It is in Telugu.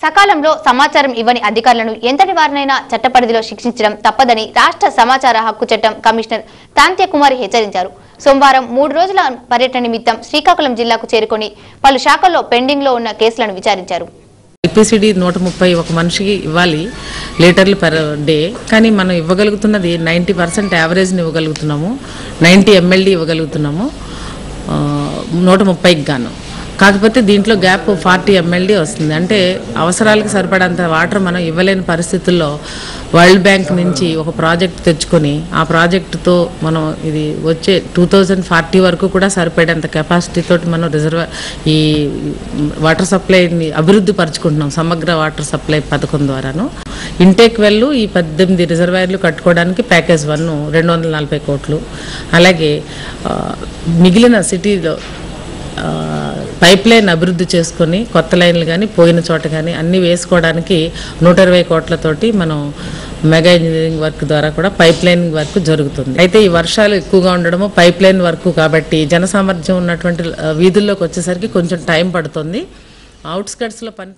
సకాలంలో సమాచారం ఇవ్వని అధికారులను ఎంతటి వారినైనా చట్టపరిధిలో శిక్షించడం తప్పదని రాష్ట్ర సమాచార హక్కు చట్టం కమిషనర్ తాంత్యకుమారి హెచ్చరించారు. సోమవారం 3 రోజుల పర్యటన నిమిత్తం శ్రీకాకుళం జిల్లాకు చేరుకొని పలు శాఖల్లో పెండింగ్ లో ఉన్న కేసులను విచారించారు. ఎల్పిసిడి 130 ఒక మనిషికి ఇవ్వాలి లీటర్లు పర్ డే, కానీ మనం ఇవ్వగలుగుతున్నది 90% యావరేజ్ని ఇవ్వగలుగుతున్నాము, 90 mld ఇవ్వగలుగుతున్నాము 130కి గాను. కాకపోతే దీంట్లో గ్యాప్ 40 mld వస్తుంది. అంటే అవసరాలకు సరిపడంత వాటర్ మనం ఇవ్వలేని పరిస్థితుల్లో వరల్డ్ బ్యాంక్ నుంచి ఒక ప్రాజెక్ట్ తెచ్చుకొని ఆ ప్రాజెక్టుతో మనం ఇది వచ్చే 2040 వరకు కూడా సరిపడేంత కెపాసిటీతో మనం ఈ వాటర్ సప్లైని అభివృద్ధి పరుచుకుంటున్నాం సమగ్ర వాటర్ సప్లై పథకం ద్వారాను. ఇంటేక్ వెల్ ఈ 18 రిజర్వాయర్లు కట్టుకోవడానికి ప్యాకేజ్ 1 240 కోట్లు, అలాగే మిగిలిన సిటీలో పైప్ లైన్ అభివృద్ధి చేసుకొని కొత్త లైన్లు కానీ పోయిన చోట కానీ అన్నీ వేసుకోవడానికి 120 కోట్లతోటి మనం మెగా ఇంజనీరింగ్ వర్క్ ద్వారా కూడా పైప్ లైన్ వర్క్ జరుగుతుంది. అయితే ఈ వర్షాలు ఎక్కువగా ఉండడము పైప్ లైన్ వర్క్ కాబట్టి జనసామర్థ్యం ఉన్నటువంటి వీధుల్లోకి వచ్చేసరికి కొంచెం టైం పడుతుంది. అవుట్స్కట్స్లో పని